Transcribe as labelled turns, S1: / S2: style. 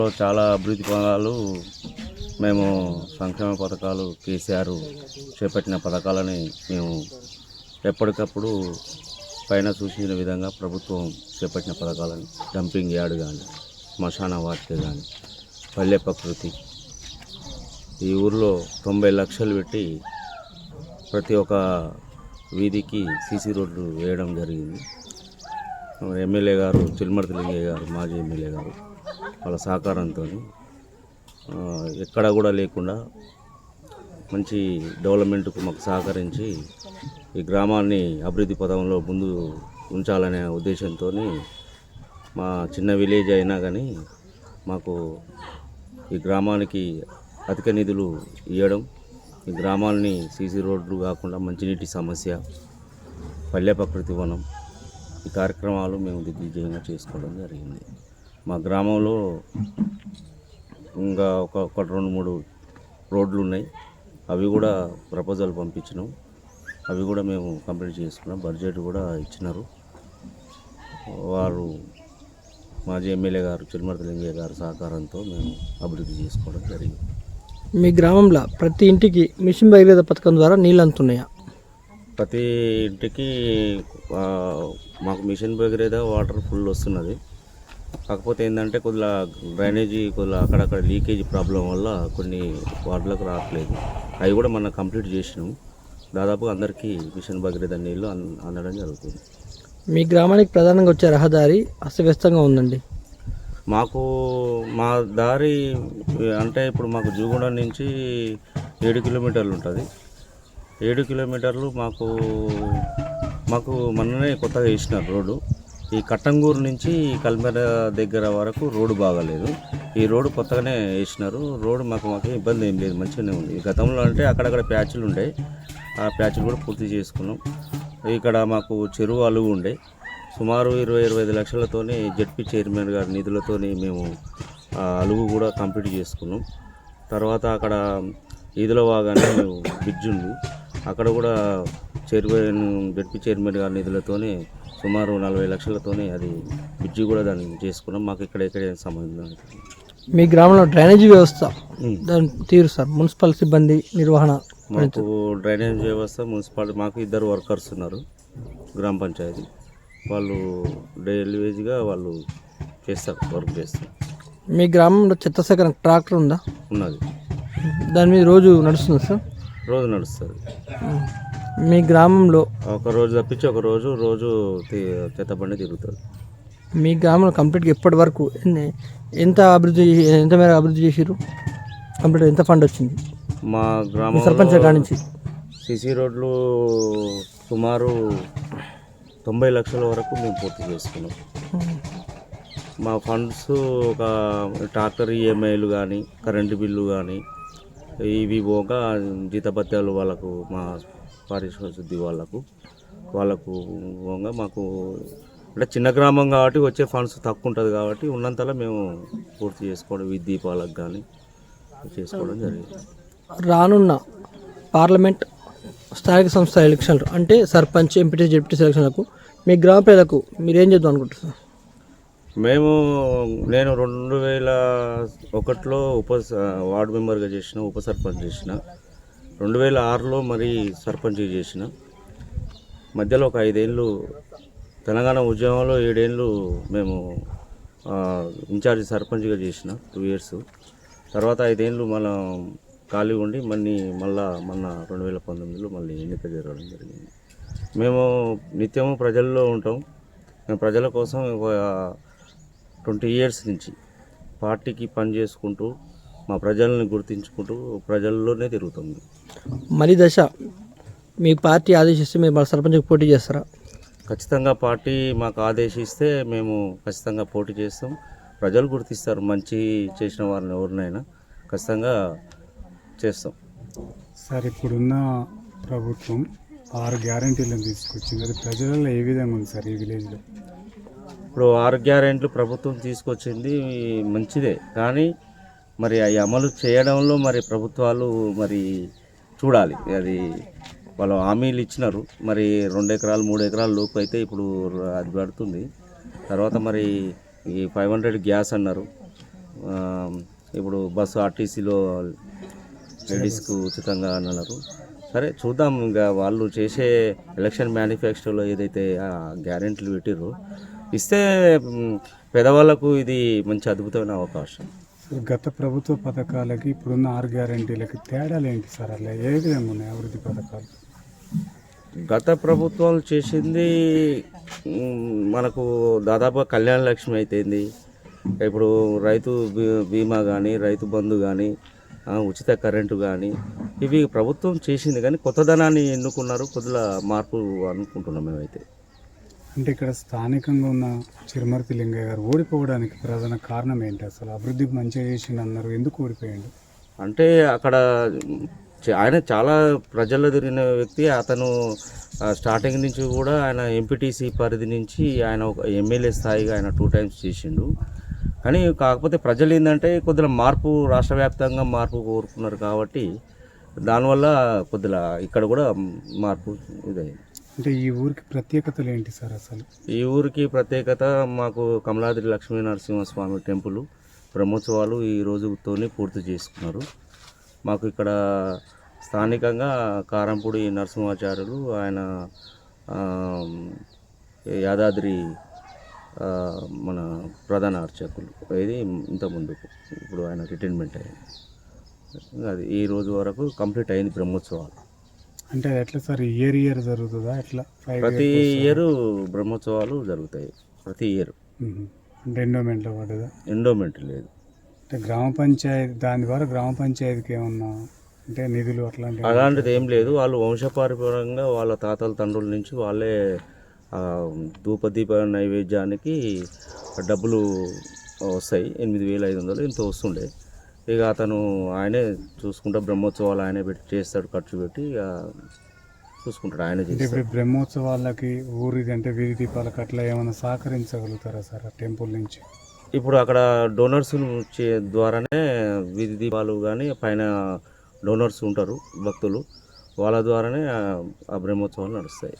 S1: చాలా అభివృద్ధి పథకాలు మేము సంక్షేమ పథకాలు కేసీఆర్ చేపట్టిన పథకాలని మేము ఎప్పటికప్పుడు పైన సూచించిన విధంగా ప్రభుత్వం చేపట్టిన పథకాలని డంపింగ్ యార్డ్ కానీ శ్మశాన వాటిక కానీ పల్లె ప్రకృతి ఈ ఊర్లో 90 లక్షలు పెట్టి ప్రతి ఒక్క వీధికి సీసీ రోడ్లు వేయడం జరిగింది. ఎమ్మెల్యే గారు చిల్మర్తి లింగయ్య గారు, మాజీ ఎమ్మెల్యే గారు వాళ్ళ సహకారంతో ఎక్కడా కూడా లేకుండా మంచి డెవలప్మెంట్కు మాకు సహకరించి ఈ గ్రామాన్ని అభివృద్ధి పథంలో ముందు ఉంచాలనే ఉద్దేశంతో మా చిన్న విలేజ్ అయినా కానీ మాకు ఈ గ్రామానికి అధిక నిధులు ఇవ్వడం, ఈ గ్రామాలని సీసీ రోడ్లు కాకుండా మంచినీటి సమస్య, పల్లె ప్రకృతి వనం ఈ కార్యక్రమాలు మేము దిగ్విజయంగా చేసుకోవడం జరిగింది. మా గ్రామంలో ఇంకా ఒక 2-3 రోడ్లు ఉన్నాయి. అవి కూడా ప్రపోజల్ పంపించినాం. అవి కూడా మేము కంప్లీట్ చేసుకున్నాం. బడ్జెట్ కూడా ఇచ్చినారు. వారు మాజీ ఎమ్మెల్యే గారు చిల్మర్తి లింగయ్య గారి సహకారంతో మేము అభివృద్ధి చేసుకోవడం జరిగింది.
S2: మీ గ్రామంలో ప్రతి ఇంటికి మిషన్ భగీరథ పథకం ద్వారా నీళ్ళు అందుతున్నాయా?
S1: ప్రతి ఇంటికి మాకు మిషన్ భగీరథ వాటర్ ఫుల్ వస్తున్నది. కాకపోతే ఏంటంటే కొద్దిగా డ్రైనేజీ కొద్దిగా అక్కడక్కడ లీకేజ్ ప్రాబ్లం వల్ల కొన్ని వార్డులకు రావట్లేదు. అవి కూడా మనం కంప్లీట్ చేసినాం. దాదాపు అందరికీ మిషన్ భగీరథ నీళ్ళు అందడం జరుగుతుంది.
S2: మీ గ్రామానికి ప్రధానంగా వచ్చే రహదారి అస్తవ్యస్తంగా ఉందండి.
S1: మాకు మా దారి అంటే ఇప్పుడు మాకు జూగూడ నుంచి 7 కిలోమీటర్లు ఉంటుంది. 7 కిలోమీటర్లు మాకు మొన్ననే కొత్తగా వేసినారు రోడ్డు. ఈ కట్టంగూరు నుంచి కల్మెర దగ్గర వరకు రోడ్డు బాగాలేదు. ఈ రోడ్డు కొత్తగానే వేసినారు. రోడ్డు మాకు ఇబ్బంది ఏం లేదు, మంచిగానే ఉంది. గతంలో అంటే అక్కడక్కడ ప్యాచ్లు ఉండే, ఆ ప్యాచ్లు కూడా పూర్తి చేసుకున్నాం. ఇక్కడ మాకు చెరువు అలుగు ఉండే, సుమారు 20-25 లక్షలతోని జడ్పీ చైర్మన్ గారి నిధులతోని మేము ఆ అలుగు కూడా కంప్లీట్ చేసుకున్నాం. తర్వాత అక్కడ ఈదుల వాగానే బ్రిడ్జ్ ఉంది, అక్కడ కూడా జడ్పీ చైర్మన్ గారి నిధులతోనే సుమారు 40 లక్షలతోనే అది బ్రిడ్జి కూడా దాన్ని చేసుకున్నాం. మాకు ఇక్కడే సంబంధం.
S2: మీ గ్రామంలో డ్రైనేజీ వ్యవస్థ దాని తీరు సార్, మున్సిపల్ సిబ్బంది నిర్వహణ?
S1: మాకు డ్రైనేజ్ వ్యవస్థ మున్సిపాలిటీ మాకు 2 వర్కర్స్ ఉన్నారు గ్రామ పంచాయతీ. వాళ్ళు డైలీ వేజ్గా వాళ్ళు వర్క్ చేస్తారు.
S2: మీ గ్రామంలో చెత్త సేకరణ ట్రాక్టర్ ఉందా?
S1: ఉన్నది.
S2: దాని మీద రోజు నడుస్తుంది సార్?
S1: రోజు నడుస్తుంది.
S2: మీ గ్రామంలో
S1: ఒక రోజు తప్పించి ఒక రోజు చెత్త బండి తిరుగుతుంది.
S2: మీ గ్రామంలో కంప్లీట్గా ఇప్పటి వరకు ఎంత మేర అభివృద్ధి చేసారు? కంప్లీట్ ఎంత ఫండ్ వచ్చింది
S1: మా గ్రామం
S2: సర్పంచ్ కాడి నుంచి?
S1: సీసీ రోడ్లు సుమారు 90 లక్షల వరకు మేము పూర్తి చేసుకున్నాం. మా ఫండ్స్ ఒక ట్రాక్టర్ ఈఎంఐలు కానీ, కరెంటు బిల్లు కానీ, ఇవి పోగా జీతభత్యాలు వాళ్ళకు, మా పారిశ్రామిక శుద్ధి వాళ్ళకు పోగా మాకు అంటే చిన్న గ్రామం కాబట్టి వచ్చే ఫండ్స్ తక్కువ ఉంటుంది కాబట్టి ఉన్నంతలో మేము పూర్తి చేసుకోవడం, వీధి దీపాలకు కానీ చేసుకోవడం జరిగింది.
S2: రానున్న పార్లమెంట్ స్థానిక సంస్థ ఎలక్షన్లు అంటే సర్పంచ్, ఎంపీటీ, జెడ్పీ సెలక్షన్లకు మీ గ్రామ ప్రజలకు మీరేం చేద్దాం అనుకుంటున్నారు?
S1: నేను 2001లో వార్డు మెంబర్గా చేసిన, ఉప సర్పంచ్ చేసిన, 2006లో మరి సర్పంచ్ చేసిన. మధ్యలో ఒక 5 ఏళ్ళు తెలంగాణ ఉద్యమంలో 7 ఏళ్ళు మేము ఇన్ఛార్జ్ సర్పంచ్గా చేసిన 2 ఇయర్స్. తర్వాత 5 ఏళ్ళు మనం ఖాళీ ఉండి మొన్న 2019లో మళ్ళీ ఎన్నిక జరగడం జరిగింది. మేము నిత్యము ప్రజల్లో ఉంటాం. మేము ప్రజల కోసం 20 ఇయర్స్ నుంచి పార్టీకి పని చేసుకుంటూ మా ప్రజల్ని గుర్తించుకుంటూ ప్రజల్లోనే తిరుగుతాం.
S2: మరి దశ మీ పార్టీ ఆదేశిస్తే మీరు మన సర్పంచ్కి పోటీ చేస్తారా?
S1: ఖచ్చితంగా పార్టీ మాకు ఆదేశిస్తే మేము ఖచ్చితంగా పోటీ చేస్తాం. ప్రజలు గుర్తిస్తారు, మంచి చేసిన వారిని ఎవరినైనా ఖచ్చితంగా చేస్తాం.
S3: సార్, ఇప్పుడున్న ప్రభుత్వం 6 గ్యారెంటీలను తీసుకొచ్చింది. అది ప్రజలలో ఏ విధంగా ఉంది సార్ ఈ విలేజ్లో?
S1: ఇప్పుడు 6 గ్యారెంటీలు ప్రభుత్వం తీసుకొచ్చింది మంచిదే, కానీ మరి అవి అమలు చేయడంలో మరి ప్రభుత్వాలు మరి చూడాలి. అది వాళ్ళు హామీలు ఇచ్చినారు, మరి 2 ఎకరాలు 3 ఎకరాల లోపు అయితే ఇప్పుడు అది పడుతుంది. తర్వాత మరి ఈ 500 గ్యాస్ అన్నారు, ఆ, ఇప్పుడు బస్సు ఆర్టీసీలో లేడీస్కు ఉచితంగా అని అన్నారు. సరే చూద్దాం, ఇంకా వాళ్ళు చేసే ఎలక్షన్ మేనిఫెస్టోలో ఏదైతే గ్యారెంటీలు పెట్టిర్రో ఇస్తే పేదవాళ్ళకు ఇది మంచి అద్భుతమైన అవకాశం.
S3: అసలు గత ప్రభుత్వ పథకాలకి ఇప్పుడున్న 6 గ్యారెంటీలకి తేడాలు ఏంటి సార్? అలా ఏ విధంగా ఉన్నాయి అభివృద్ధి పథకాలు?
S1: గత ప్రభుత్వాలు చేసింది మనకు దాదాపుగా కళ్యాణ లక్ష్మి అయితేంది, ఇప్పుడు రైతు బీమా కానీ, రైతు బంధు కానీ, ఉచిత కరెంటు కానీ, ఇవి ప్రభుత్వం చేసింది. కానీ కొత్తదనాన్ని ఎన్నుకున్నారు, కొద్దిగా మార్పు అనుకుంటున్నాం మేమైతే.
S3: అంటే ఇక్కడ స్థానికంగా ఉన్న చిరుమర్తి లింగయ్య గారు ఓడిపోవడానికి ప్రధాన కారణం ఏంటి? అసలు అభివృద్ధికి మంచిగా చేసిండు అన్నారు, ఎందుకు ఓడిపోయాడు?
S1: అంటే అక్కడ ఆయన చాలా ప్రజల్లో తిరిగిన వ్యక్తి. అతను స్టార్టింగ్ నుంచి కూడా ఆయన ఎంపీటీసీ పరిధి నుంచి ఆయన ఒక ఎమ్మెల్యే స్థాయిగా ఆయన 2 times చేసిండు. కానీ కాకపోతే ప్రజలు ఏంటంటే కొద్దిగా మార్పు, రాష్ట్ర వ్యాప్తంగా మార్పు కోరుకున్నారు కాబట్టి దానివల్ల కొద్దిగా ఇక్కడ కూడా మార్పు ఇదైంది.
S3: అంటే ఈ ఊరికి ప్రత్యేకతలు ఏంటి సార్ అసలు?
S1: ఈ ఊరికి ప్రత్యేకత మాకు కమలాద్రి లక్ష్మీ నరసింహస్వామి టెంపుల్ బ్రహ్మోత్సవాలు ఈ రోజుతోనే పూర్తి చేసుకున్నారు. మాకు ఇక్కడ స్థానికంగా కారంపూడి నరసింహాచార్యులు, ఆయన యాదాద్రి మన ప్రధాన అర్చకులు, ఇది ఇంత ముందుకు ఇప్పుడు ఆయన రిటైర్మెంట్ అయ్యింది. అది ఈ రోజు వరకు కంప్లీట్ అయింది బ్రహ్మోత్సవాలు.
S3: అంటే అది ఎట్లా సార్? ఇయర్ జరుగుతుందా ఎట్లా?
S1: ప్రతి ఇయర్ బ్రహ్మోత్సవాలు జరుగుతాయి, ప్రతి ఇయర్.
S3: అంటే ఎండోమెంట్లో పడ్డదా?
S1: ఎండోమెంట్ లేదు.
S3: అంటే గ్రామ పంచాయతీ దాని ద్వారా గ్రామ పంచాయతీకి ఏమన్నా అంటే నిధులు
S1: అలాంటిది ఏం లేదు. వాళ్ళు వంశపారంపర్యంగా వాళ్ళ తాతల తండ్రుల నుంచి వాళ్ళే ధూపదీప నైవేద్యానికి డబ్బులు వస్తాయి. 8,500 ఇంత వస్తుండే. ఇక అతను ఆయనే చూసుకుంటా, బ్రహ్మోత్సవాలు ఆయనే పెట్టి చేస్తాడు, ఖర్చు పెట్టి చూసుకుంటాడు, ఆయనే చేస్తాడు.
S3: ఇప్పుడు బ్రహ్మోత్సవాలకి ఊరిది అంటే వీధి దీపాలకు అట్లా ఏమైనా సహకరించగలుగుతారా సార్ ఆ టెంపుల్ నుంచి?
S1: ఇప్పుడు అక్కడ డోనర్స్ ద్వారానే వీధి దీపాలు కానీ, పైన డోనర్స్ ఉంటారు భక్తులు, వాళ్ళ ద్వారానే ఆ బ్రహ్మోత్సవాలు నడుస్తాయి.